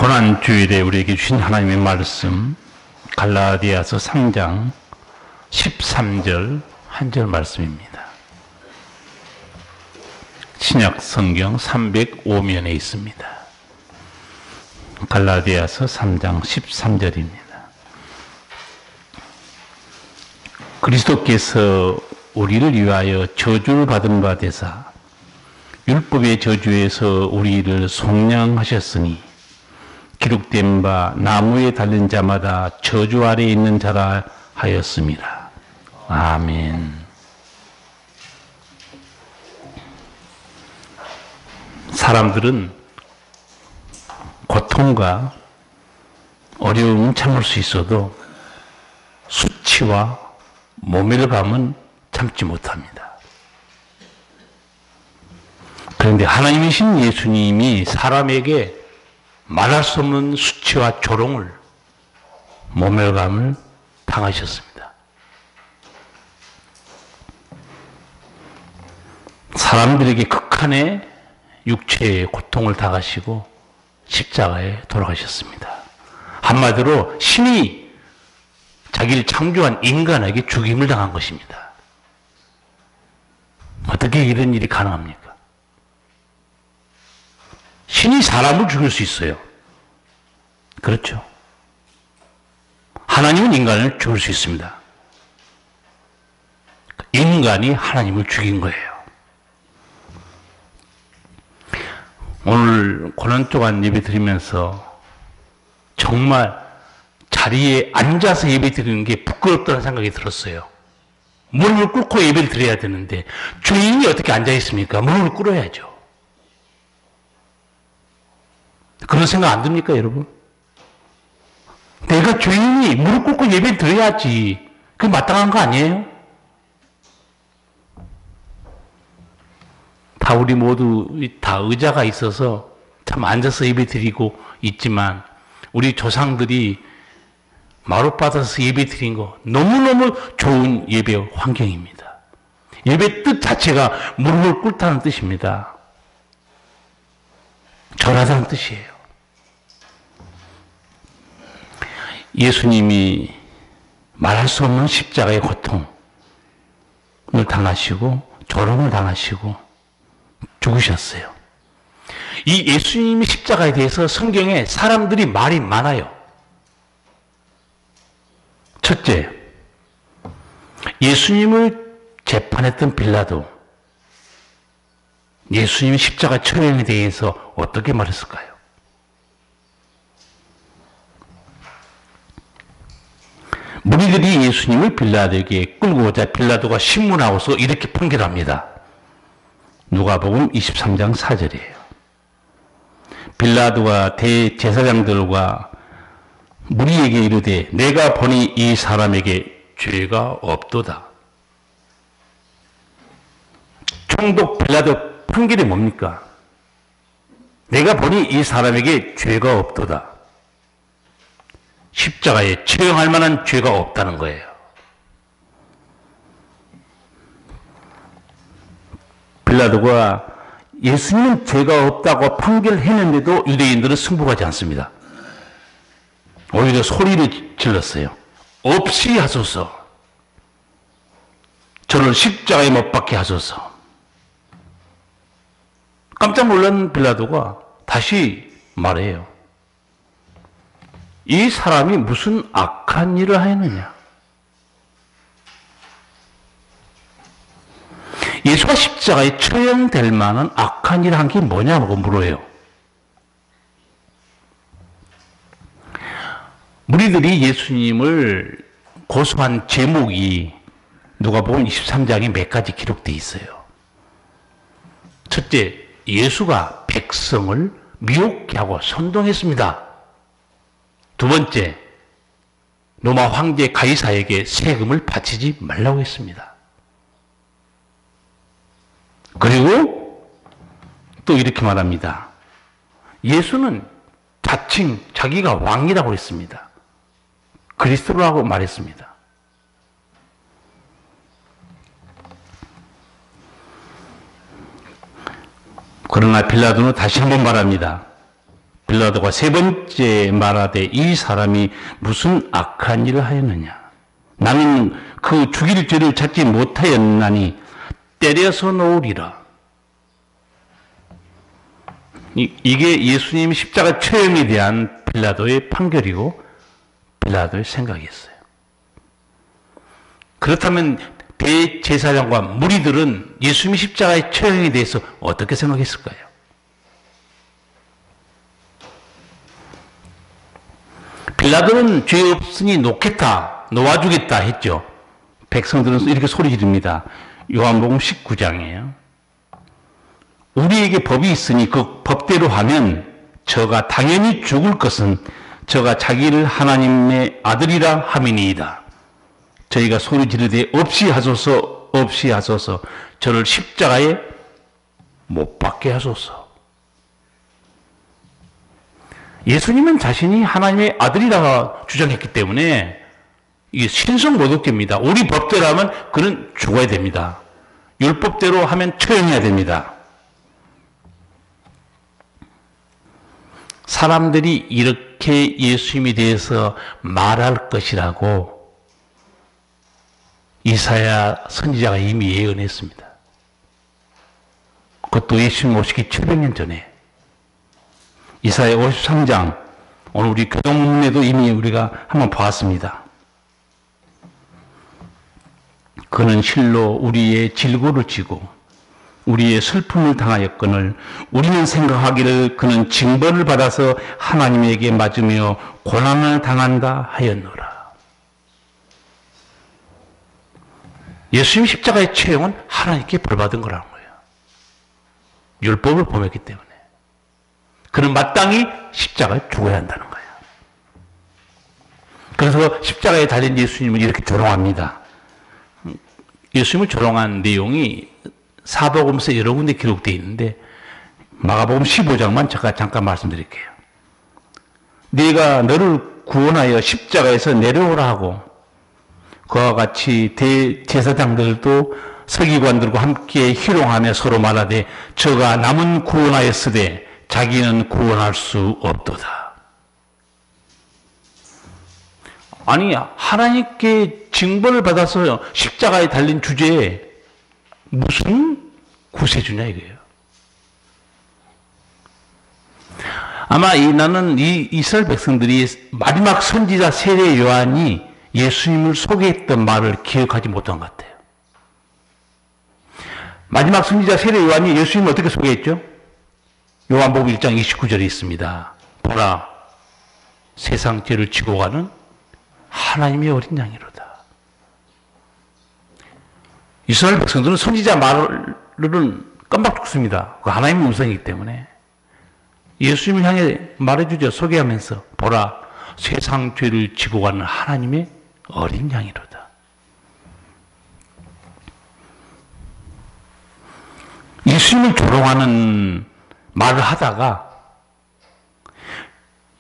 고난주일에 우리에게 주신 하나님의 말씀 갈라디아서 3장 13절 한 절 말씀입니다. 신약 성경 305면에 있습니다. 갈라디아서 3장 13절입니다. 그리스도께서 우리를 위하여 저주를 받은 바 되사 율법의 저주에서 우리를 속량하셨으니 기록된 바 나무에 달린 자마다 저주 아래에 있는 자라 하였습니다. 아멘. 사람들은 고통과 어려움은 참을 수 있어도 수치와 모멸감은 참지 못합니다. 그런데 하나님이신 예수님이 사람에게 말할 수 없는 수치와 조롱을, 모멸감을 당하셨습니다. 사람들에게 극한의 육체의 고통을 당하시고 십자가에 돌아가셨습니다. 한마디로 신이 자기를 창조한 인간에게 죽임을 당한 것입니다. 어떻게 이런 일이 가능합니까? 신이 사람을 죽일 수 있어요. 그렇죠? 하나님은 인간을 죽일 수 있습니다. 인간이 하나님을 죽인 거예요. 오늘 고난주간 예배 드리면서 정말 자리에 앉아서 예배 드리는 게 부끄럽다는 생각이 들었어요. 무릎을 꿇고 예배를 드려야 되는데 주인이 어떻게 앉아 있습니까? 무릎을 꿇어야죠. 그런 생각 안 듭니까, 여러분? 내가 주인이 무릎 꿇고 예배를 드려야지. 그게 마땅한 거 아니에요? 다 우리 모두 다 의자가 있어서 참 앉아서 예배 드리고 있지만 우리 조상들이 마룻받아서 예배 드린 거 너무너무 좋은 예배 환경입니다. 예배 뜻 자체가 무릎을 꿇다는 뜻입니다. 절하다는 뜻이에요. 예수님이 말할 수 없는 십자가의 고통을 당하시고 조롱을 당하시고 죽으셨어요. 이 예수님의 십자가에 대해서 성경에 사람들이 말이 많아요. 첫째, 예수님을 재판했던 빌라도 예수님의 십자가 처형에 대해서 어떻게 말했을까요? 무리들이 예수님을 빌라도에게 끌고 오자 빌라도가 신문하고서 이렇게 판결합니다. 누가복음 23장 4절이에요. 빌라도가 대제사장들과 무리에게 이르되 내가 보니 이 사람에게 죄가 없도다. 총독 빌라도 판결이 뭡니까? 내가 보니 이 사람에게 죄가 없도다. 십자가에 처형할 만한 죄가 없다는 거예요. 빌라도가 예수님은 죄가 없다고 판결했는데도 유대인들은 승복하지 않습니다. 오히려 소리를 질렀어요. 없이 하소서. 저를 십자가에 못 박게 하소서. 깜짝 놀란 빌라도가 다시 말해요. 이 사람이 무슨 악한 일을 하였느냐? 예수가 십자가에 처형될 만한 악한 일을 한 게 뭐냐고 물어요. 무리들이 예수님을 고소한 제목이 누가복음 23장에 몇 가지 기록되어 있어요. 첫째, 예수가 백성을 미혹게 하고 선동했습니다. 두 번째, 로마 황제 가이사에게 세금을 바치지 말라고 했습니다. 그리고 또 이렇게 말합니다. 예수는 자칭 자기가 왕이라고 했습니다. 그리스도라고 말했습니다. 그러나 빌라도는 다시 한번 말합니다. 빌라도가 세 번째 말하되 이 사람이 무슨 악한 일을 하였느냐. 나는 그 죽일 죄를 찾지 못하였나니 때려서 놓으리라. 이게 예수님 십자가 처형에 대한 빌라도의 판결이고 빌라도의 생각이었어요. 그렇다면 대제사장과 무리들은 예수님 십자가의 처형에 대해서 어떻게 생각했을까요? 빌라도는 죄 없으니 놓아주겠다 했죠. 백성들은 이렇게 소리 지릅니다. 요한복음 19장이에요. 우리에게 법이 있으니 그 법대로 하면 저가 당연히 죽을 것은 저가 자기를 하나님의 아들이라 함이니이다. 저희가 소리 지르되 없이 하소서 없이 하소서 저를 십자가에 못 박게 하소서. 예수님은 자신이 하나님의 아들이라고 주장했기 때문에 이게 신성모독죄입니다. 우리 법대로 하면 그는 죽어야 됩니다. 율법대로 하면 처형해야 됩니다. 사람들이 이렇게 예수님에 대해서 말할 것이라고 이사야 선지자가 이미 예언했습니다. 그것도 예수님 오시기 700년 전에. 이사야 53장, 오늘 우리 교동문에도 이미 우리가 한번 보았습니다. 그는 실로 우리의 질고를 지고 우리의 슬픔을 당하였거늘 우리는 생각하기를 그는 징벌을 받아서 하나님에게 맞으며 고난을 당한다 하였노라. 예수님 십자가의 처형은 하나님께 벌받은 거라는 거예요. 율법을 범했기 때문에. 그는 마땅히 십자가에 죽어야 한다는 거예요. 그래서 십자가에 달린 예수님을 이렇게 조롱합니다. 예수님을 조롱한 내용이 사복음서 여러 군데 기록되어 있는데 마가복음 15장만 제가 잠깐 말씀드릴게요. 네가 너를 구원하여 십자가에서 내려오라 하고 그와 같이 대제사장들도 서기관들과 함께 희롱하며 서로 말하되 저가 남은 구원하였으되 자기는 구원할 수 없도다. 아니 하나님께 징벌을 받아서 십자가에 달린 주제에 무슨 구세주냐 이거예요. 아마 나는 이 이스라엘 백성들이 마지막 선지자 세례 요한이 예수님을 소개했던 말을 기억하지 못한 것 같아요. 마지막 선지자 세례 요한이 예수님을 어떻게 소개했죠? 요한복음 1장 29절에 있습니다. 보라, 세상 죄를 지고 가는 하나님의 어린 양이로다. 이스라엘 백성들은 선지자 말은 깜빡 죽습니다. 그 하나님의 음성이기 때문에. 예수님을 향해 말해주죠. 소개하면서 보라, 세상 죄를 지고 가는 하나님의 어린 양이로다. 예수님을 조롱하는 말을 하다가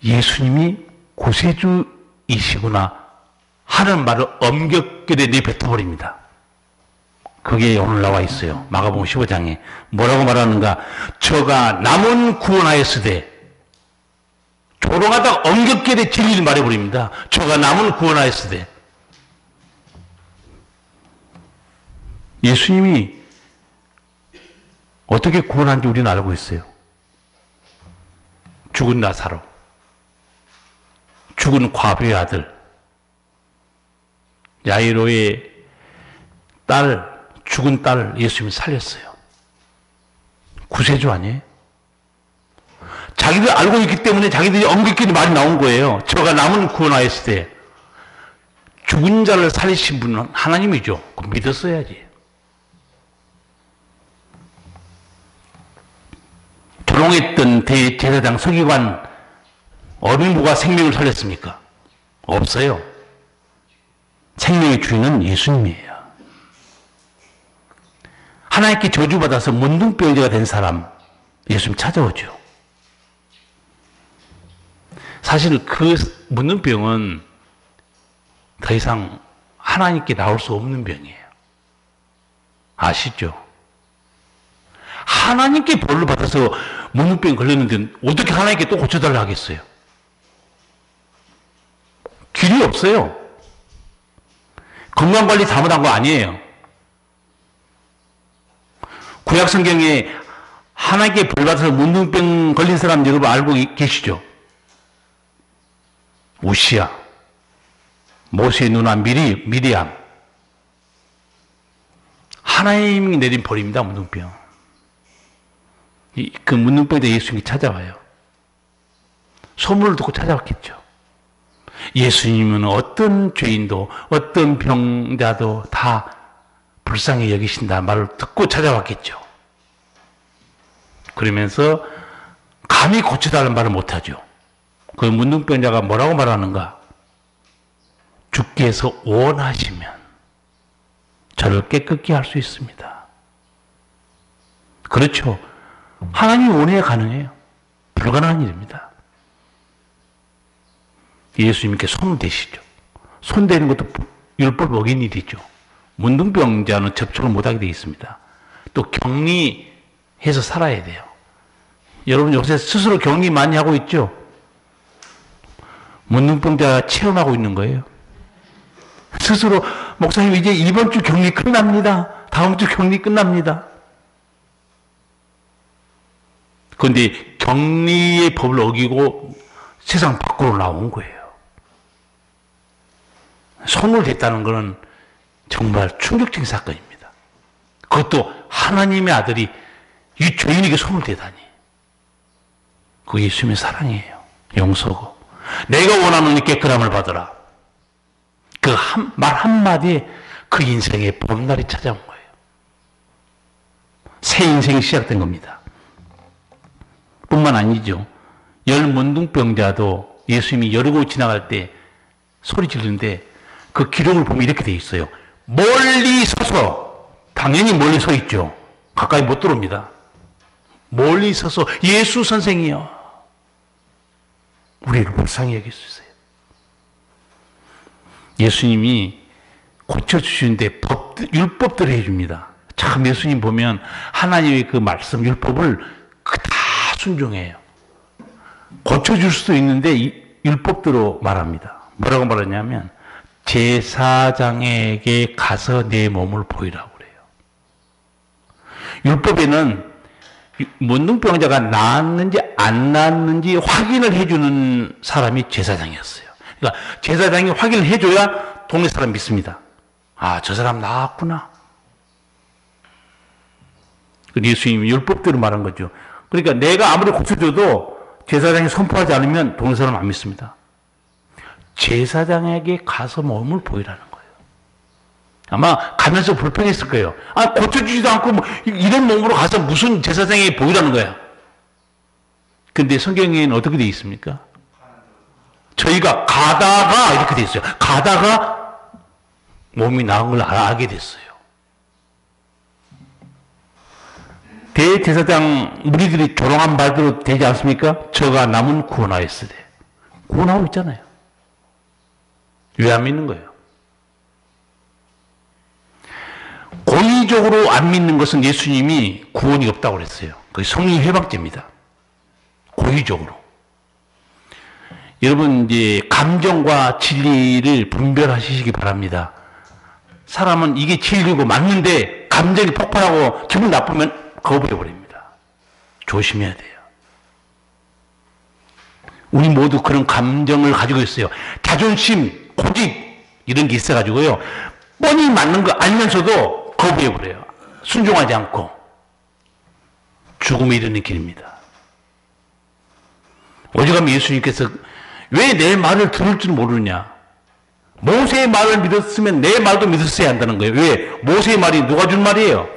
예수님이 구세주이시구나 하는 말을 엄격하게 내뱉어버립니다. 그게 오늘 나와 있어요. 마가복음 15장에 뭐라고 말하는가? 저가 남은 구원하였으되, 조롱하다가 엄격하게 진리를 말해버립니다. 저가 남은 구원하였으되. 예수님이 어떻게 구원한지 우리는 알고 있어요. 죽은 나사로, 죽은 과부의 아들, 야이로의 딸, 죽은 딸을 예수님이 살렸어요. 구세주 아니에요? 자기들 알고 있기 때문에 자기들이 엄격히 말이 나온 거예요. 저가 남은 구원하였을 때 죽은 자를 살리신 분은 하나님이죠. 그럼 믿었어야지. 조롱했던 대제사장 서기관 어느 누가 생명을 살렸습니까? 없어요. 생명의 주인은 예수님이에요. 하나님께 저주받아서 문둥병자가 된 사람 예수님 찾아오죠. 사실 그 문둥병은 더 이상 하나님께 나올 수 없는 병이에요. 아시죠? 하나님께 벌을 받아서 문둥병 걸렸는데 어떻게 하나님께 또 고쳐달라 하겠어요? 길이 없어요. 건강관리 잘못한 거 아니에요. 구약성경에 하나님께 벌 받아서 문둥병 걸린 사람 여러분 알고 계시죠? 우시야, 모세의 누나 미리암. 하나님이 내린 벌입니다, 문둥병. 그 문둥병에 대해 예수님이 찾아와요. 소문을 듣고 찾아왔겠죠. 예수님은 어떤 죄인도 어떤 병자도 다 불쌍히 여기신다 말을 듣고 찾아왔겠죠. 그러면서 감히 고쳐달라는 말을 못하죠. 그 문둥병자가 뭐라고 말하는가? 주께서 원하시면 저를 깨끗게 할 수 있습니다. 그렇죠. 하나님이 원해야 가능해요. 불가능한 일입니다. 예수님께 손을 대시죠. 손 대는 것도 율법 어긴 일이죠. 문둥병자는 접촉을 못하게 되어 있습니다. 또 격리해서 살아야 돼요. 여러분 요새 스스로 격리 많이 하고 있죠? 문둥병자가 체험하고 있는 거예요. 스스로 목사님 이제 이번 주 격리 끝납니다. 다음 주 격리 끝납니다. 그런데 격리의 법을 어기고 세상 밖으로 나온 거예요. 손을 댔다는 것은 정말 충격적인 사건입니다. 그것도 하나님의 아들이 이 죄인에게 손을 대다니. 그게 예수님의 사랑이에요. 용서고. 내가 원하는 이 깨끗함을 받으라. 그 말 한마디에 그 인생의 봄날이 찾아온 거예요. 새 인생이 시작된 겁니다. 뿐만 아니죠. 열 문둥병자도 예수님이 여리고 지나갈 때 소리 지르는데 그 기록을 보면 이렇게 돼 있어요. 멀리 서서, 당연히 멀리 서 있죠. 가까이 못 들어옵니다. 멀리 서서 예수 선생이여 우리를 불쌍히 여기주세요. 예수님이 고쳐주시는데 율법대로 해줍니다. 참 예수님 보면 하나님의 그 말씀 율법을 다 순종해요. 고쳐줄 수도 있는데 율법대로 말합니다. 뭐라고 말하냐면 제사장에게 가서 내 몸을 보이라고 그래요. 율법에는 문둥병자가 나았는지 안 나았는지 확인을 해주는 사람이 제사장이었어요. 그러니까 제사장이 확인을 해줘야 동네 사람 믿습니다. 아, 저 사람 나았구나. 예수님이 율법대로 말한 거죠. 그러니까 내가 아무리 고쳐줘도 제사장이 선포하지 않으면 동네 사람 안 믿습니다. 제사장에게 가서 몸을 보이라는 거예요. 아마 가면서 불평했을 거예요. 아, 고쳐주지도 않고 뭐 이런 몸으로 가서 무슨 제사장에게 보이라는 거야. 근데 성경에는 어떻게 되어 있습니까? 저희가 가다가 이렇게 되어 있어요. 가다가 몸이 나은 걸 알게 됐어요. 대제사장 무리들이 조롱한 말대로 되지 않습니까? 저가 남은 구원하였으되. 구원하고 있잖아요. 왜 안 믿는 거예요? 고의적으로 안 믿는 것은 예수님이 구원이 없다고 그랬어요. 그게 성령 회박죄입니다. 고의적으로. 여러분 이제 감정과 진리를 분별하시기 바랍니다. 사람은 이게 진리고 맞는데 감정이 폭발하고 기분 나쁘면 거부해버립니다. 조심해야 돼요. 우리 모두 그런 감정을 가지고 있어요. 자존심, 고집 이런 게 있어가지고요. 뻔히 맞는 거 알면서도 거부해버려요. 순종하지 않고. 죽음에 이르는 길입니다. 어젯밤에 예수님께서 왜 내 말을 들을 줄 모르냐. 모세의 말을 믿었으면 내 말도 믿었어야 한다는 거예요. 왜? 모세의 말이 누가 준 말이에요?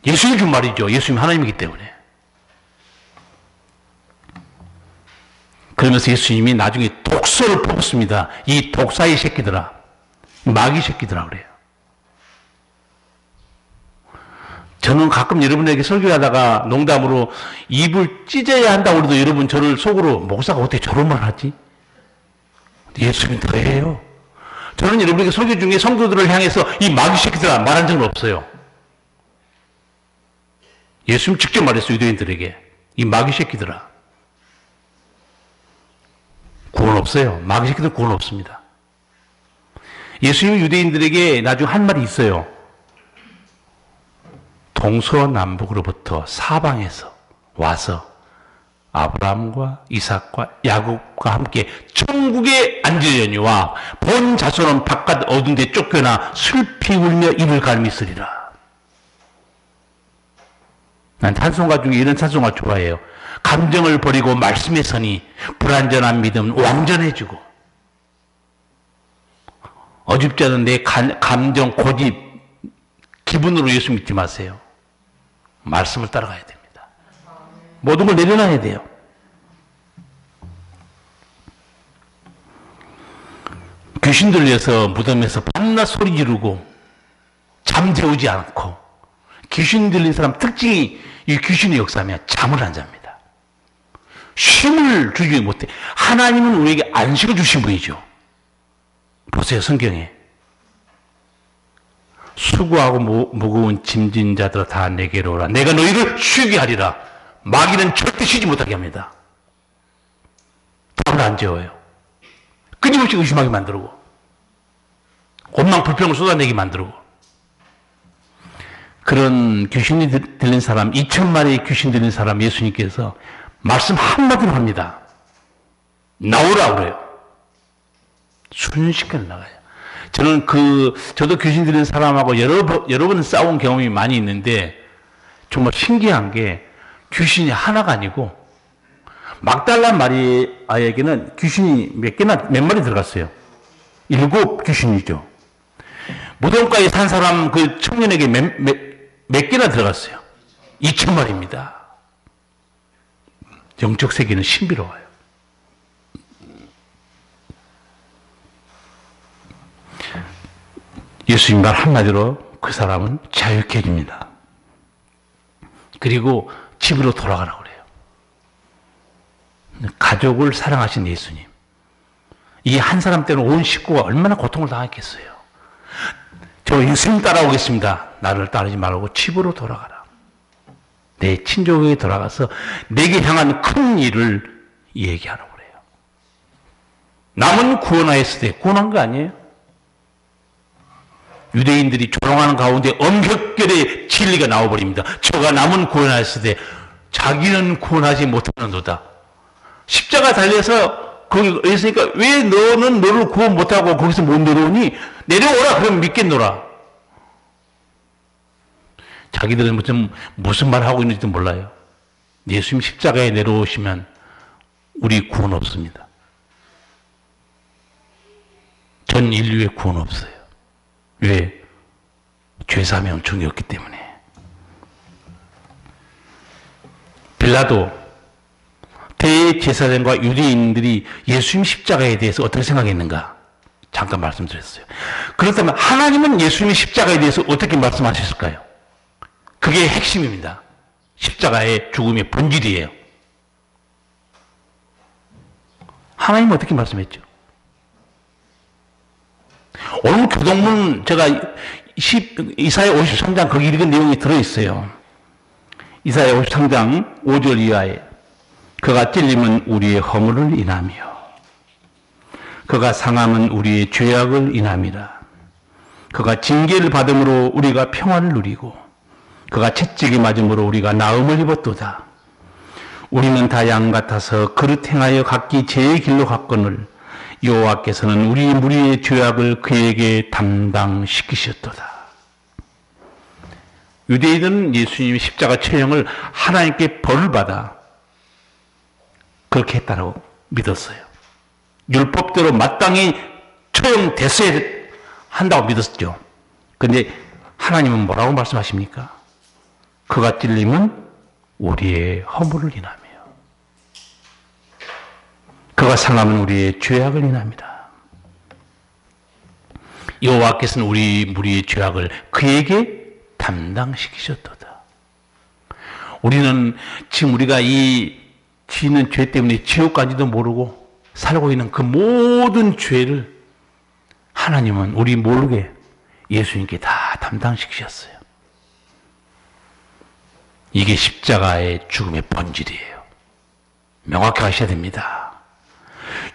예수님이 준 말이죠. 예수님이 하나님이기 때문에. 그러면서 예수님이 나중에 독소를 뽑습니다. 이 독사의 새끼들아, 마귀 새끼들아 그래요. 저는 가끔 여러분에게 설교하다가 농담으로 입을 찢어야 한다고 그래도 여러분 저를 속으로 목사가 어떻게 저런 말 하지? 예수님이 더해요. 저는 여러분에게 설교 중에 성도들을 향해서 이 마귀 새끼들아 말한 적은 없어요. 예수님 직접 말했어요. 유대인들에게. 이 마귀 새끼들아. 구원 없어요. 마귀 새끼들 구원 없습니다. 예수님이 유대인들에게 나중에 한 말이 있어요. 동서남북으로부터 사방에서 와서 아브라함과 이삭과 야곱과 함께 천국에 앉으려니와 본 자손은 바깥 어두운 데 쫓겨나 슬피 울며 이를 갈미쓰리라. 난 찬송가 중에 이런 찬송가 좋아해요. 감정을 버리고 말씀에 서니 불완전한 믿음 완전해지고. 어줍지 않은 내 감정, 고집, 기분으로 예수 믿지 마세요. 말씀을 따라가야 됩니다. 모든 걸 내려놔야 돼요. 귀신 들려서 무덤에서 밤낮 소리 지르고 잠재우지 않고, 귀신 들린 사람 특징이 이 귀신의 역사면 잠을 안 잡니다. 쉼을 주지 못해. 하나님은 우리에게 안식을 주신 분이죠. 보세요, 성경에. 수고하고 무거운 짐진 자들아 다 내게로 오라. 내가 너희를 쉬게 하리라. 마귀는 절대 쉬지 못하게 합니다. 잠을 안 재워요. 끊임없이 의심하게 만들고, 원망 불평을 쏟아내게 만들고. 그런 귀신이 들린 사람, 2,000마리의 귀신 들린 사람 예수님께서 말씀 한마디로 합니다. 나오라 그래요. 순식간에 나가요. 저도 귀신 들린 사람하고 여러 번 싸운 경험이 많이 있는데, 정말 신기한 게 귀신이 하나가 아니고, 막달라 마리아에게는 귀신이 몇 마리 들어갔어요. 7 귀신이죠. 무덤가에 산 사람 그 청년에게 몇 개나 들어갔어요. 2,000마리입니다. 영적 세계는 신비로워요. 예수님 말 한마디로 그 사람은 자유케해집니다. 그리고 집으로 돌아가라고 그래요. 가족을 사랑하신 예수님. 이 한 사람 때문에 온 식구가 얼마나 고통을 당했겠어요. 저 예수님 따라오겠습니다. 나를 따르지 말고 집으로 돌아가라. 내 친족에게 돌아가서 내게 향한 큰 일을 얘기하라고 그래요. 남은 구원하였을 때 구원한 거 아니에요? 유대인들이 조롱하는 가운데 엄격결의 진리가 나와버립니다. 저가 남은 구원하였을 때 자기는 구원하지 못하는도다. 십자가 달려서 거기 있으니까 왜 너는 너를 구원 못하고 거기서 못 내려오니? 내려오라 그러면 믿겠노라. 자기들은 무슨 말 하고 있는지도 몰라요. 예수님 십자가에 내려오시면 우리 구원 없습니다. 전 인류의 구원 없어요. 왜? 죄사함의 은총이 없기 때문에. 빌라도 대제사장과 유대인들이 예수님 십자가에 대해서 어떻게 생각했는가? 잠깐 말씀드렸어요. 그렇다면 하나님은 예수님의 십자가에 대해서 어떻게 말씀하셨을까요? 그게 핵심입니다. 십자가의 죽음의 본질이에요. 하나님은 어떻게 말씀했죠? 오늘 교동문 제가 이사야 53장 거기 읽은 내용이 들어있어요. 이사야 53장 5절 이하에 그가 찔림은 우리의 허물을 인하며 그가 상함은 우리의 죄악을 인함이라. 그가 징계를 받음으로 우리가 평안을 누리고 그가 채찍이 맞음으로 우리가 나음을 입었도다. 우리는 다 양 같아서 그릇 행하여 각기 제 길로 갔거늘 여호와께서는 우리 무리의 죄악을 그에게 담당시키셨도다. 유대인은 예수님의 십자가 처형을 하나님께 벌을 받아 그렇게 했다고 믿었어요. 율법대로 마땅히 처형됐어야 한다고 믿었죠. 그런데 하나님은 뭐라고 말씀하십니까? 그가 찔림은 우리의 허물을 인하며 그가 상함은 우리의 죄악을 인합니다. 여호와께서는 우리 무리의 죄악을 그에게 담당시키셨도다. 우리는 지금 우리가 이 지는 죄 때문에 지옥 가지도 모르고 살고 있는 그 모든 죄를 하나님은 우리 모르게 예수님께 다 담당시키셨어요. 이게 십자가의 죽음의 본질이에요. 명확히 하셔야 됩니다.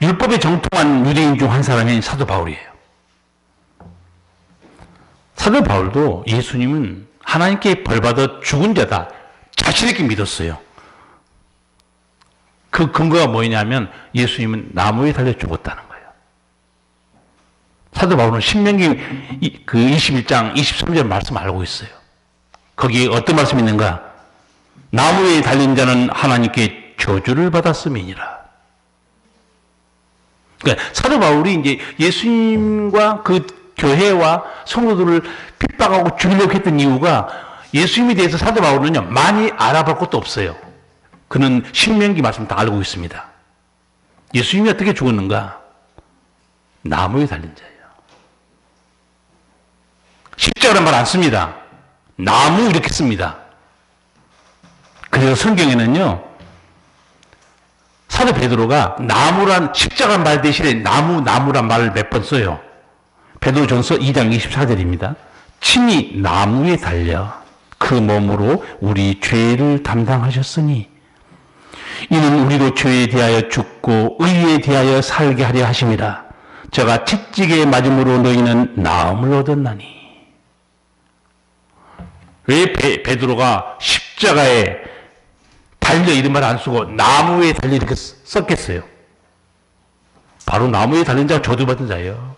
율법에 정통한 유대인 중 한 사람이 사도 바울이에요. 사도 바울도 예수님은 하나님께 벌받아 죽은 자다 자신있게 믿었어요. 그 근거가 뭐냐면 예수님은 나무에 달려 죽었다는 거예요. 사도 바울은 신명기 그 21장 23절 말씀 알고 있어요. 거기에 어떤 말씀이 있는가? 나무에 달린 자는 하나님께 저주를 받았음이니라. 그러니까 사도 바울이 이제 예수님과 그 교회와 성도들을 핍박하고 죽이려고 했던 이유가 예수님에 대해서 사도 바울은요 많이 알아볼 것도 없어요. 그는 신명기 말씀 다 알고 있습니다. 예수님이 어떻게 죽었는가? 나무에 달린 자예요. 십자가란 말 안 씁니다. 나무 이렇게 씁니다. 그래서 성경에는요 사도 베드로가 나무란 십자가 말 대신에 나무란 말을 몇 번 써요. 베드로전서 2장 24절입니다. 친히 나무에 달려 그 몸으로 우리 죄를 담당하셨으니 이는 우리로 죄에 대하여 죽고 의에 대하여 살게 하려 하심이라. 저가 채찍에 맞음으로 너희는 나음을 얻었나니. 왜 베드로가 십자가에 달려 이런 말 안 쓰고 나무에 달려 이렇게 썼겠어요? 바로 나무에 달린 자가 저주받은 자예요.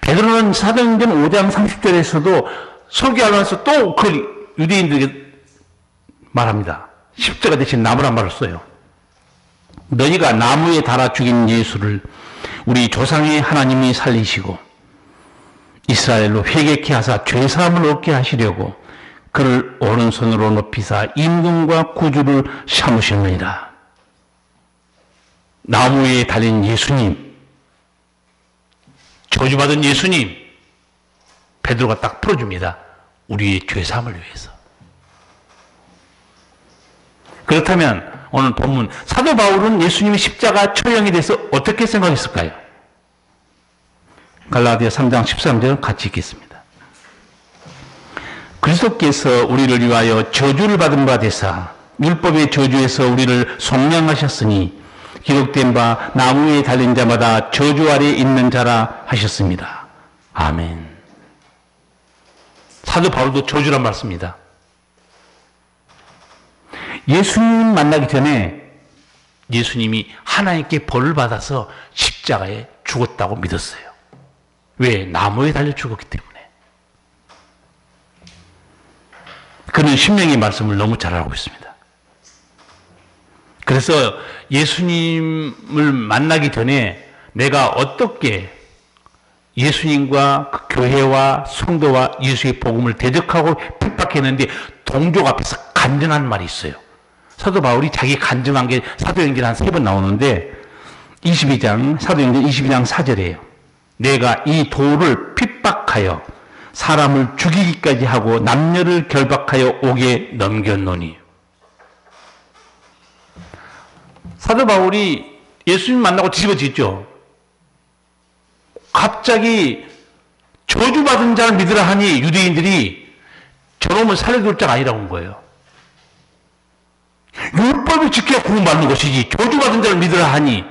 베드로는 사도행전 5장 30절에서도 설교하면서 또 그 유대인들에게 말합니다. 십자가 대신 나무란 말을 써요. 너희가 나무에 달아 죽인 예수를 우리 조상의 하나님이 살리시고 이스라엘로 회개케 하사 죄사함을 얻게 하시려고 그를 오른손으로 높이사 임금과 구주를 삼으셨느니라. 나무에 달린 예수님, 저주받은 예수님, 베드로가 딱 풀어줍니다. 우리의 죄사함을 위해서. 그렇다면 오늘 본문 사도 바울은 예수님의 십자가 처형에 대해서 어떻게 생각했을까요? 갈라디아 3장 13절 같이 읽겠습니다. 그리스도께서 우리를 위하여 저주를 받은 바 되사 율법의 저주에서 우리를 속량하셨으니 기록된 바 나무에 달린 자마다 저주 아래 있는 자라 하셨습니다. 아멘. 사도 바울도 저주란 말 씁니다. 예수님 만나기 전에 예수님이 하나님께 벌을 받아서 십자가에 죽었다고 믿었어요. 왜? 나무에 달려 죽었기 때문에. 그는 신명의 말씀을 너무 잘 알고 있습니다. 그래서 예수님을 만나기 전에 내가 어떻게 예수님과 그 교회와 성도와 예수의 복음을 대적하고 핍박했는데 동족 앞에서 간증한 말이 있어요. 사도 바울이 자기 간증한 게 사도행전에 한 3번 나오는데 사도행전 22장 4절이에요. 내가 이 도를 핍박하여 사람을 죽이기까지 하고 남녀를 결박하여 옥에 넘겼노니. 사도 바울이 예수님 만나고 뒤집어졌죠. 갑자기 저주받은 자를 믿으라 하니 유대인들이 저놈을 살려둘 자가 아니라고 한 거예요. 율법을 지켜야 구원받는 것이지 저주받은 자를 믿으라 하니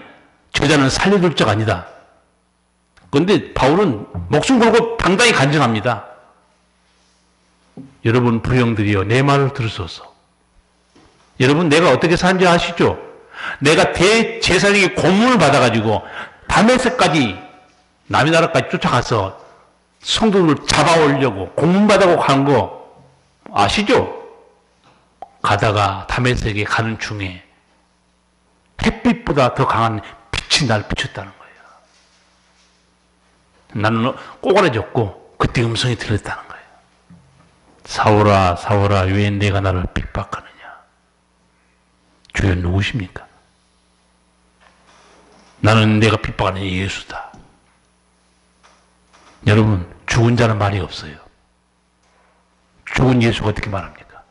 저 자는 살려둘 자가 아니다. 그런데 바울은 목숨 걸고 당당히 간증합니다. 여러분 불형들이여 내 말을 들으소서. 여러분 내가 어떻게 사는지 아시죠? 내가 대제사장에게 고문을 받아가지고 다메섹까지 남의 나라까지 쫓아가서 성도를 잡아오려고 고문받아고 간 거 아시죠? 가다가 다메섹에 가는 중에 햇빛보다 더 강한 빛이 날 비췄다는 거예요. 나는 꼬그라졌고 그때 음성이 들렸다는 거예요. 사울아 사울아 왜 내가 나를 핍박하느냐. 주여 누구십니까? 나는 내가 핍박하는 예수다. 여러분 죽은 자는 말이 없어요. 죽은 예수가 어떻게 말합니까?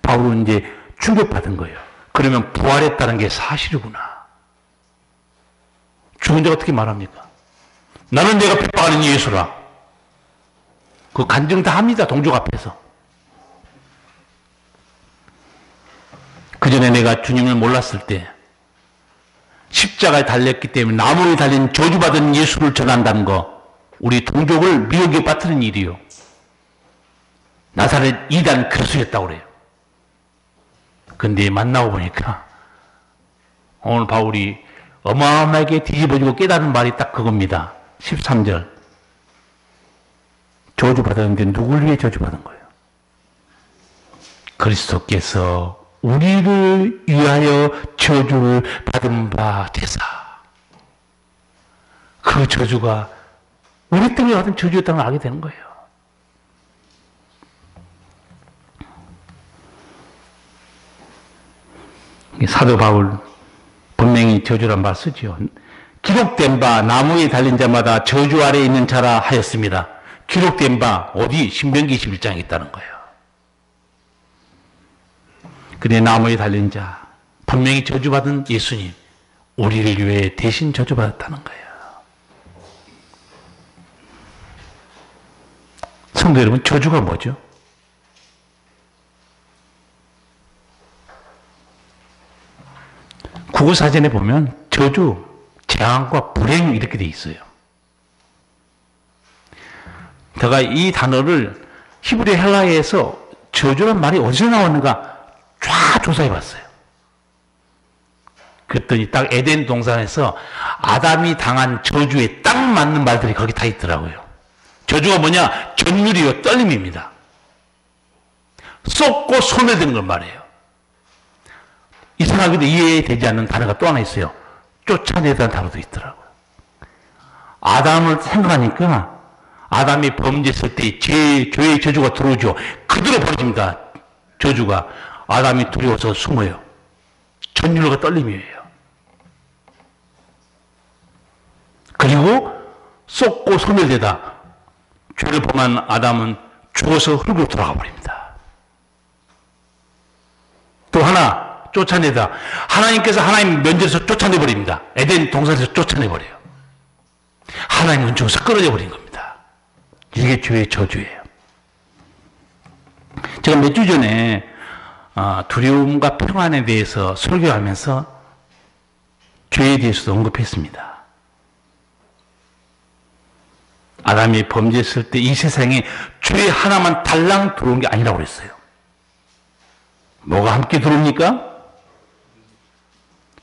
바울은 이제 충격받은 거예요. 그러면 부활했다는 게 사실이구나. 죽은 자가 어떻게 말합니까? 나는 내가 핍박하는 예수라. 그 간증 다 합니다. 동족 앞에서. 전에 내가 주님을 몰랐을 때 십자가에 달렸기 때문에 나무에 달린 저주받은 예수를 전한다는 거, 우리 동족을 미혹에 빠뜨린 일이요. 나사렛 이단 교수였다고 그래요. 근데 만나고 보니까 오늘 바울이 어마어마하게 뒤집어지고 깨달은 말이 딱 그겁니다. 13절. 저주받았는데 누굴 위해 저주받은 거예요? 그리스도께서 우리를 위하여 저주를 받은 바 되사. 그 저주가 우리 때문에 받은 저주였다는 걸 알게 되는 거예요. 사도 바울 분명히 저주란 말 쓰죠. 기록된 바 나무에 달린 자마다 저주 아래에 있는 자라 하였습니다. 기록된 바 어디? 신명기 21장에 있다는 거예요. 그래, 나무에 달린 자, 분명히 저주받은 예수님, 우리를 위해 대신 저주받았다는 거예요. 성도 여러분, 저주가 뭐죠? 국어사전에 보면 저주, 재앙과 불행 이렇게 돼 있어요. 제가 이 단어를 히브리 헬라어에서 저주란 말이 어디서 나왔는가 쫙 조사해 봤어요. 그랬더니 딱 에덴 동산에서 아담이 당한 저주에 딱 맞는 말들이 거기 다 있더라고요. 저주가 뭐냐? 전율이요, 떨림입니다. 쏟고 소멸되는 걸 말해요. 이상하게도 이해되지 않는 단어가 또 하나 있어요. 쫓아내다는 단어도 있더라고요. 아담을 생각하니까 아담이 범죄했을 때 죄의 저주가 들어오죠. 그대로 벌어집니다. 저주가. 아담이 두려워서 숨어요. 전율과 떨림이에요. 그리고 쏟고 소멸되다. 죄를 범한 아담은 죽어서 흙으로 돌아가 버립니다. 또 하나, 쫓아내다. 하나님께서 하나님 면전에서 쫓아내버립니다. 에덴 동산에서 쫓아내버려요. 하나님 은총에서 끊어져 버린 겁니다. 이게 죄의 저주예요. 제가 몇 주 전에 두려움과 평안에 대해서 설교하면서 죄에 대해서도 언급했습니다. 아담이 범죄했을 때 이 세상에 죄 하나만 달랑 들어온 게 아니라고 그랬어요. 뭐가 함께 들어옵니까?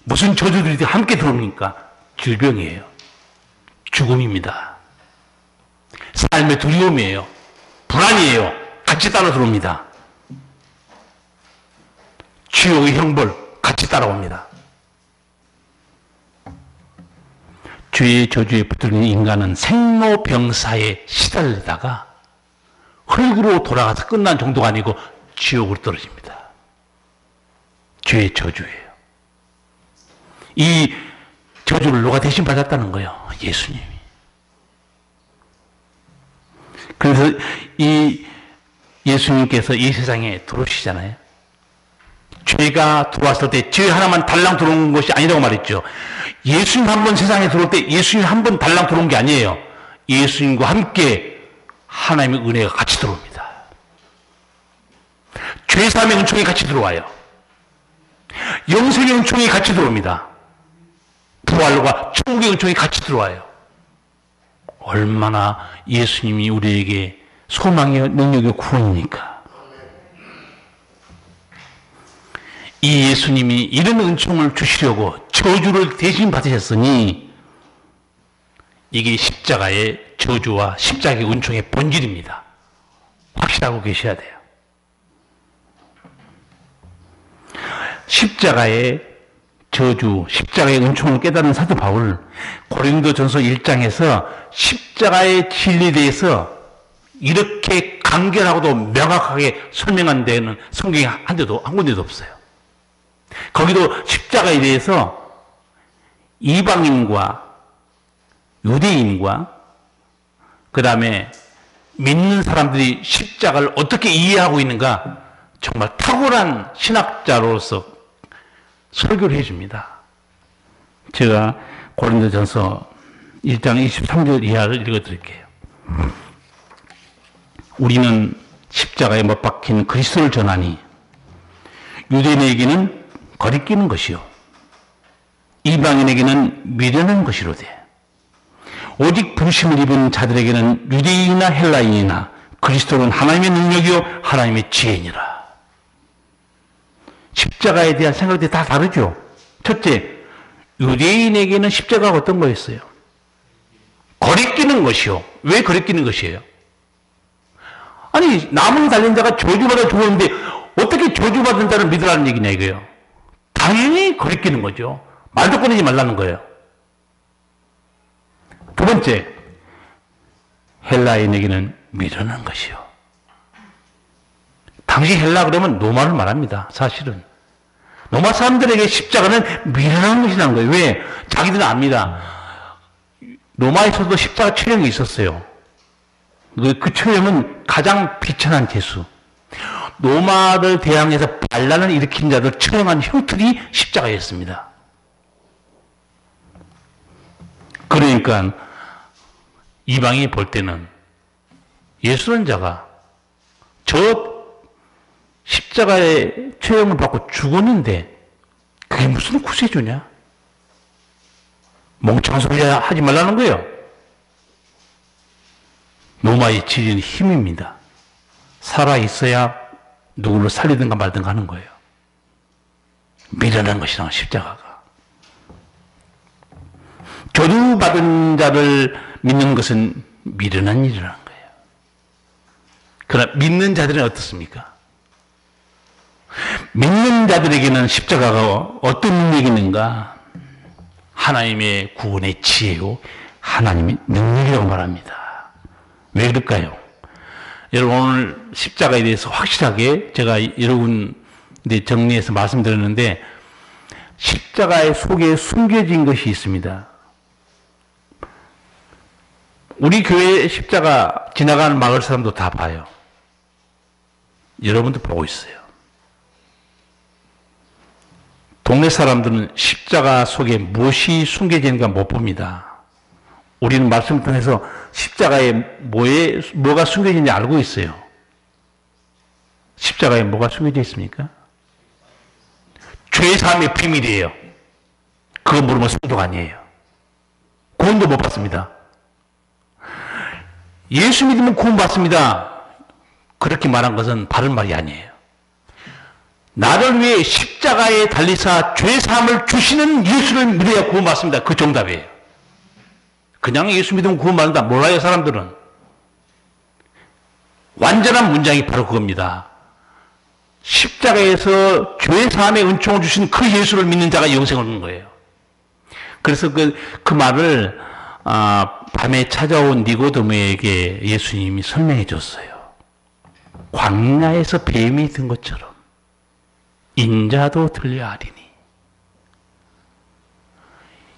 무슨 저주들이 함께 들어옵니까? 질병이에요. 죽음입니다. 삶의 두려움이에요. 불안이에요. 같이 따라 들어옵니다. 지옥의 형벌 같이 따라옵니다. 죄의 저주에 붙들린 인간은 생로병사에 시달리다가 흙으로 돌아가서 끝난 정도가 아니고 지옥으로 떨어집니다. 죄의 저주예요. 이 저주를 누가 대신 받았다는 거예요? 예수님이. 그래서 이 예수님께서 이 세상에 들어오시잖아요. 죄가 들어왔을 때 죄 하나만 달랑 들어온 것이 아니라고 말했죠. 예수님 한 번 세상에 들어올 때 예수님 한 번 달랑 들어온 게 아니에요. 예수님과 함께 하나님의 은혜가 같이 들어옵니다. 죄사함의 은총이 같이 들어와요. 영생의 은총이 같이 들어옵니다. 부활과 천국의 은총이 같이 들어와요. 얼마나 예수님이 우리에게 소망의 능력의 구원입니까? 이 예수님이 이런 은총을 주시려고 저주를 대신 받으셨으니 이게 십자가의 저주와 십자가의 은총의 본질입니다. 확실하고 계셔야 돼요. 십자가의 저주, 십자가의 은총을 깨달은 사도 바울, 고린도전서 1장에서 십자가의 진리에 대해서 이렇게 간결하고도 명확하게 설명한 데는 성경에 한 군데도 없어요. 거기도 십자가에 대해서 이방인과 유대인과 그 다음에 믿는 사람들이 십자가를 어떻게 이해하고 있는가 정말 탁월한 신학자로서 설교를 해줍니다. 제가 고린도전서 1장 23절 이하를 읽어드릴게요. 우리는 십자가에 못 박힌 그리스도를 전하니 유대인에게는 거리끼는 것이요 이방인에게는 미련한 것이로되 오직 부르심을 입은 자들에게는 유대인이나 헬라인이나 그리스도는 하나님의 능력이요 하나님의 지혜니라. 십자가에 대한 생각들이 다 다르죠. 첫째, 유대인에게는 십자가가 어떤 거였어요? 거리끼는 것이요. 왜 거리끼는 것이에요? 아니, 나무에 달린 자가 저주받아 죽었는데 어떻게 저주받은 자를 믿으라는 얘기냐 이거예요. 당연히 거리끼는 거죠. 말도 꺼내지 말라는 거예요. 두 번째, 헬라인에게는 미련한 것이요. 당시 헬라 그러면 로마를 말합니다. 사실은. 로마 사람들에게 십자가는 미련한 것이라는 거예요. 왜? 자기들은 압니다. 로마에서도 십자가 처형이 있었어요. 그 처형은 가장 비천한 죄수. 로마를 대항해서 반란을 일으킨 자들 처형한 형틀이 십자가였습니다. 그러니까 이방이 볼 때는 예수는 자가 저 십자가의 처형을 받고 죽었는데 그게 무슨 구세주냐? 멍청한 소리 하지 말라는 거예요. 로마의 지리는 힘입니다. 살아있어야 누구를 살리든가 말든가 하는 거예요. 미련한 것이란 십자가가. 저주받은 자를 믿는 것은 미련한 일이라는 거예요. 그러나 믿는 자들은 어떻습니까? 믿는 자들에게는 십자가가 어떤 능력이 있는가? 하나님의 구원의 지혜요 하나님의 능력이라고 말합니다. 왜 그럴까요? 여러분 오늘 십자가에 대해서 확실하게 제가 여러분들 정리해서 말씀드렸는데 십자가의 속에 숨겨진 것이 있습니다. 우리 교회 십자가 지나가는 마을 사람도 다 봐요. 여러분도 보고 있어요. 동네 사람들은 십자가 속에 무엇이 숨겨지는가 못 봅니다. 우리는 말씀을 통해서 십자가에 뭐가 숨겨진지 알고 있어요. 십자가에 뭐가 숨겨져 있습니까? 죄사함의 비밀이에요. 그거 모르면 성도가 아니에요. 구원도 못 받습니다. 예수 믿으면 구원 받습니다. 그렇게 말한 것은 바른 말이 아니에요. 나를 위해 십자가에 달리사 죄사함을 주시는 예수를 믿어야 구원 받습니다. 그 정답이에요. 그냥 예수 믿으면 구원 받는다. 몰라요, 사람들은. 완전한 문장이 바로 그겁니다. 십자가에서 죄사함의 은총을 주신 그 예수를 믿는 자가 영생을 얻는 거예요. 그래서 그 말을 밤에 찾아온 니고데모에게 예수님이 설명해 줬어요. 광야에서 뱀이 든 것처럼 인자도 들려하리니.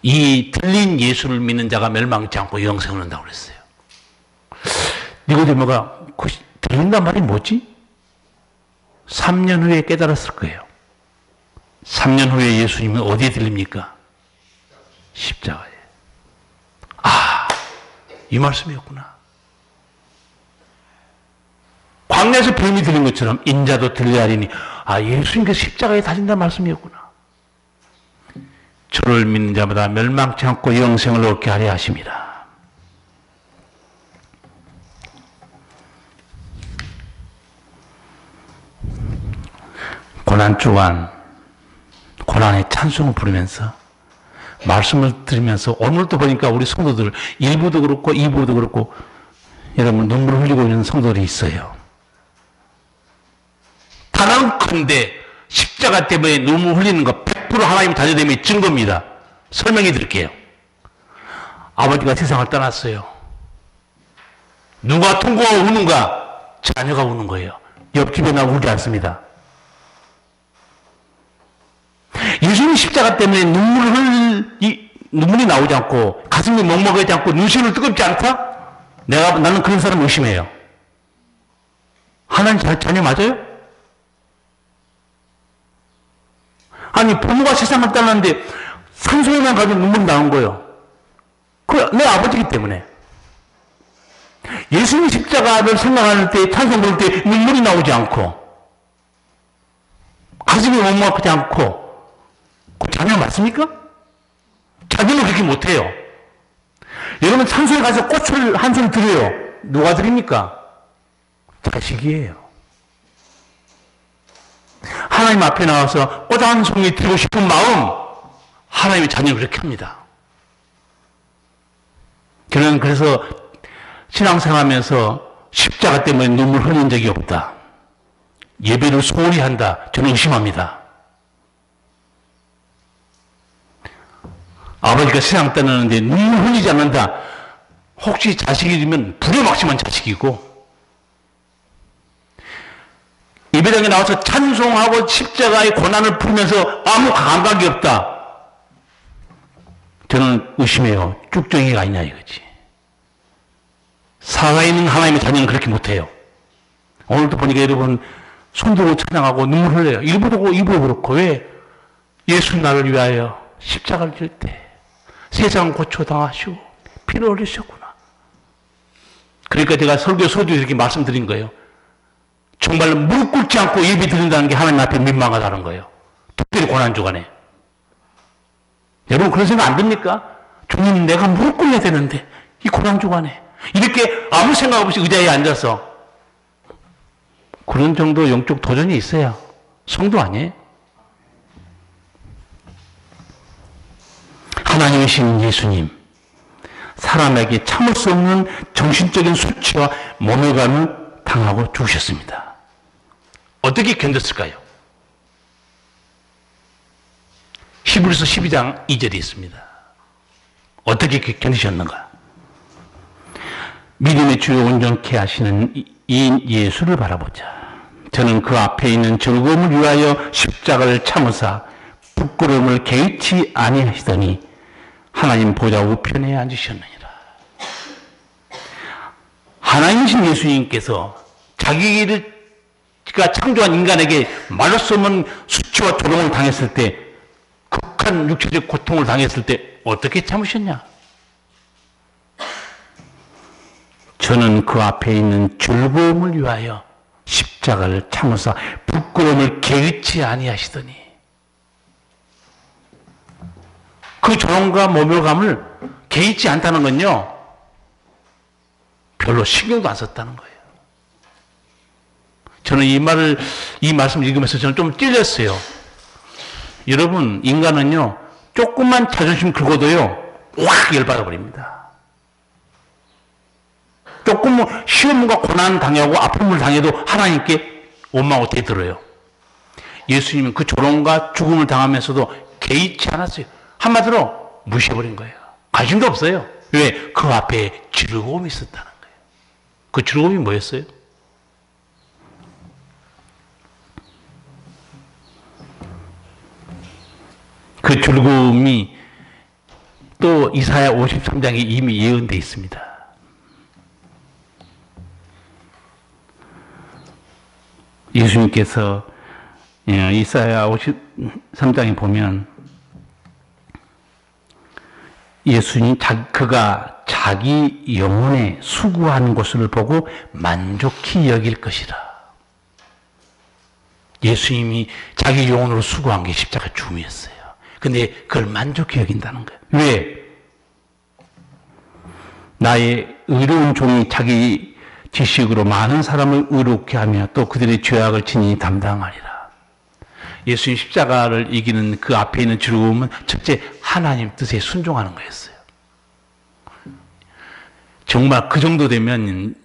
이 들린 예수를 믿는 자가 멸망치 않고 영생을 얻는다고 그랬어요. 니고데모가 들린단 말이 뭐지? 3년 후에 깨달았을 거예요. 3년 후에 예수님은 어디에 들립니까? 십자가에. 이 말씀이었구나. 광야에서 뱀이 들린 것처럼 인자도 들려하리니 예수님께서 십자가에 달린다는 말씀이었구나. 저를 믿는 자마다 멸망치 않고 영생을 얻게 하려 하심이라. 고난주간 고난의 찬송을 부르면서 말씀을 들으면서 오늘도 보니까 우리 성도들 1부도 그렇고 2부도 그렇고 여러분 눈물을 흘리고 있는 성도들이 있어요. 단언컨대 십자가 때문에 눈물 흘리는 거 100% 하나님 자녀됨의 증거입니다. 설명해 드릴게요. 아버지가 세상을 떠났어요. 누가 통곡하고 우는가? 자녀가 우는 거예요. 옆집에 나 울지 않습니다. 예수님 십자가 때문에 눈물이 나오지 않고 가슴이 먹먹하지 않고 눈시울을 뜨겁지 않다? 나는 그런 사람 의심해요. 하나님 자녀 맞아요? 아니 부모가 세상을 떠났는데 산소에만 가지고 눈물이 나온 거예요. 내 아버지이기 때문에. 예수님 십자가를 생각할 때 찬송 부를 때 눈물이 나오지 않고 가슴이 먹먹하지 않고 찬양 맞습니까? 자녀는 그렇게 못해요. 여러분 산소에 가서 꽃을 한 송이 드려요. 누가 드립니까? 자식이에요. 하나님 앞에 나와서 꽃 한 송이 드리고 싶은 마음, 하나님의 자녀는 그렇게 합니다. 저는 그래서 신앙생활하면서 십자가 때문에 눈물 흘린 적이 없다. 예배를 소홀히 한다. 저는 의심합니다. 아버지가 세상 떠나는데 눈물 흘리지 않는다. 혹시 자식이면 불에 막심한 자식이고, 예배당에 나와서 찬송하고 십자가의 고난을 풀면서 아무 감각이 없다. 저는 의심해요. 쭉정이가 아니냐 이거지. 살아있는 하나님의 자녀는 그렇게 못해요. 오늘도 보니까 여러분 손 들고 찬양하고 눈물 흘려요. 일부도 그렇고. 왜? 예수 나를 위하여 십자가를 질 때 세상 고초당하시고 피를 흘리셨구나. 그러니까 제가 설교 소두에 이렇게 말씀드린 거예요. 정말 무릎 꿇지 않고 예배 드린다는 게 하나님 앞에 민망하다는 거예요. 특별히 고난주간에. 여러분 그런 생각 안 듭니까? 주님 내가 무릎 꿇어야 되는데 이 고난주간에 이렇게 아무 생각 없이 의자에 앉아서, 그런 정도 영적 도전이 있어야 성도 아니에요? 하나님이신 예수님, 사람에게 참을 수 없는 정신적인 수치와 모멸감을 당하고 죽으셨습니다. 어떻게 견뎠을까요? 히브리서 12장 2절이 있습니다. 어떻게 견디셨는가? 믿음의 주요 온전케 하시는 이 예수를 바라보자. 저는 그 앞에 있는 즐거움을 위하여 십자가를 참으사 부끄러움을 개의치 아니하시더니 하나님 보좌 우편에 앉으셨느니라. 하나님이신 예수님께서 자기가 창조한 인간에게 말할 수 없는 수치와 조롱을 당했을 때, 극한 육체적 고통을 당했을 때 어떻게 참으셨냐? 저는 그 앞에 있는 즐거움을 위하여 십자가를 참으사 부끄러움을 개의치 아니하시더니, 그 조롱과 모멸감을 개의치 않다는 건요, 별로 신경도 안 썼다는 거예요. 저는 이 말씀을 읽으면서 저는 좀 찔렸어요. 여러분, 인간은요, 조금만 자존심 긁어도요, 확 열받아 버립니다. 조금 시험과 고난 당하고 아픔을 당해도 하나님께 원망하고 대들어요. 예수님은 그 조롱과 죽음을 당하면서도 개의치 않았어요. 한마디로 무시해버린 거예요. 관심도 없어요. 왜? 그 앞에 즐거움이 있었다는 거예요. 그 즐거움이 뭐였어요? 그 즐거움이 또 이사야 53장에 이미 예언되어 있습니다. 예수님께서 이사야 53장에 보면 예수님 그가 자기 영혼에 수고하는 것을 보고 만족히 여길 것이라. 예수님이 자기 영혼으로 수고한 게 십자가 죽음이었어요. 근데 그걸 만족히 여긴다는 거예요. 왜? 나의 의로운 종이 자기 지식으로 많은 사람을 의롭게 하며 또 그들의 죄악을 친히 담당하리라. 예수님 십자가를 이기는 그 앞에 있는 즐거움은 첫째 하나님 뜻에 순종하는 거였어요. 정말 그 정도 되면,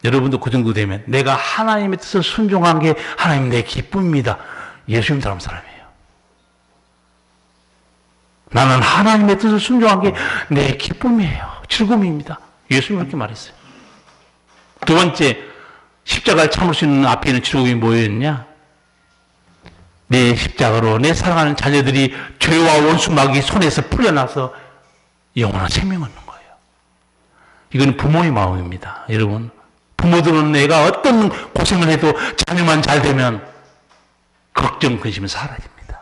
여러분도 그 정도 되면 내가 하나님의 뜻을 순종한 게 하나님 내 기쁨입니다. 예수님 닮은 사람이에요. 나는 하나님의 뜻을 순종한 게 내 기쁨이에요. 즐거움입니다. 예수님 그렇게 말했어요. 두 번째, 십자가를 참을 수 있는 앞에 있는 즐거움이 뭐였냐? 내 십자가로 내 사랑하는 자녀들이 죄와 원수 마귀 손에서 풀려나서 영원한 생명을 얻는 거예요. 이건 부모의 마음입니다. 여러분, 부모들은 내가 어떤 고생을 해도 자녀만 잘 되면 걱정, 근심은 사라집니다.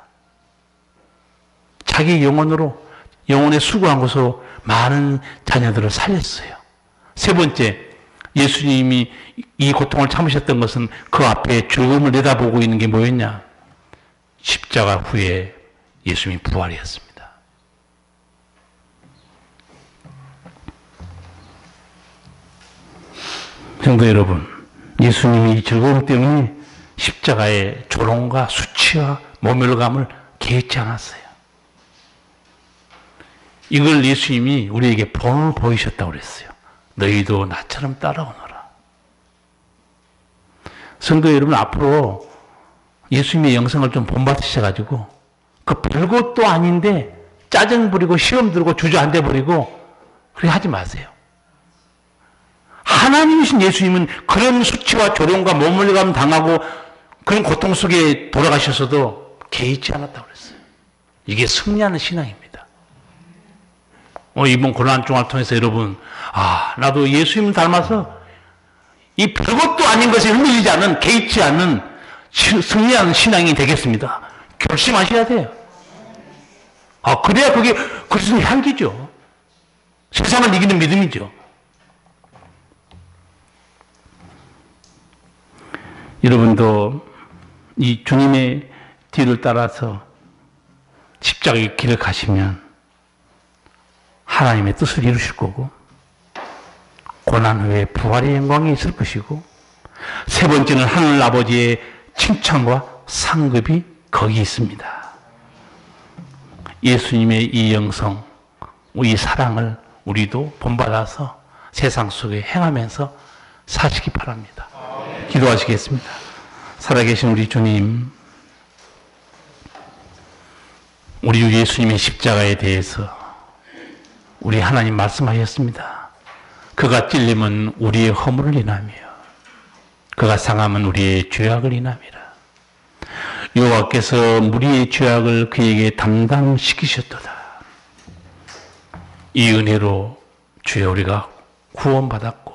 자기 영혼으로, 영혼에 수고한 것으로 많은 자녀들을 살렸어요. 세 번째, 예수님이 이 고통을 참으셨던 것은 그 앞에 즐거움을 내다보고 있는 게 뭐였냐? 십자가 후에 예수님이 부활이었습니다. 성도 여러분, 예수님이 이 즐거움 때문에 십자가의 조롱과 수치와 모멸감을 개의치 않았어요. 이걸 예수님이 우리에게 본을 보이셨다고 그랬어요. 너희도 나처럼 따라오너라. 성도 여러분, 앞으로 예수님의 영성을 좀 본받으셔가지고 그 별것도 아닌데 짜증 부리고 시험 들고 주저앉아 버리고 그렇게 하지 마세요. 하나님이신 예수님은 그런 수치와 조롱과 모멸감 당하고 그런 고통 속에 돌아가셔서도 개의치 않았다고 그랬어요. 이게 승리하는 신앙입니다. 이번 고난중을 통해서 여러분, 나도 예수님을 닮아서 이 별것도 아닌 것에 흔들리지 않는, 개의치 않는 승리하는 신앙이 되겠습니다. 결심하셔야 돼요. 그래야 그게 그리스도의 향기죠. 세상을 이기는 믿음이죠. 여러분도 이 주님의 뒤를 따라서 십자가의 길을 가시면 하나님의 뜻을 이루실 거고, 고난 후에 부활의 영광이 있을 것이고, 세 번째는 하늘 아버지의 칭찬과 상급이 거기 있습니다. 예수님의 이 영성, 이 사랑을 우리도 본받아서 세상 속에 행하면서 사시기 바랍니다. 기도하시겠습니다. 살아계신 우리 주님, 우리 예수님의 십자가에 대해서 우리 하나님 말씀하셨습니다. 그가 찔림은 우리의 허물을 인하며 그가 상함은 우리의 죄악을 인함이라. 여호와께서 우리의 죄악을 그에게 담당시키셨도다. 이 은혜로 주여 우리가 구원받았고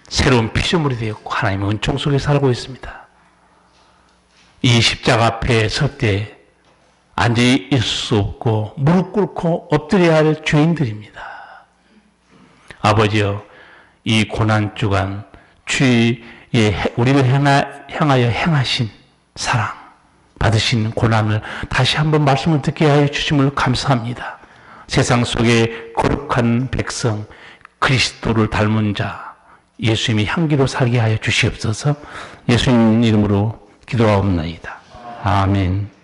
새로운 피조물이 되었고 하나님의 은총 속에 살고 있습니다. 이 십자가 앞에 설 때 앉아 있을 수 없고 무릎 꿇고 엎드려야 할 죄인들입니다. 아버지여, 이 고난주간 주의 우리를 향하여 행하신 사랑, 받으신 고난을 다시 한번 말씀을 듣게 하여 주심을 감사합니다. 세상 속에 거룩한 백성, 그리스도를 닮은 자, 예수님의 향기로 살게 하여 주시옵소서. 예수님 이름으로 기도하옵나이다. 아멘.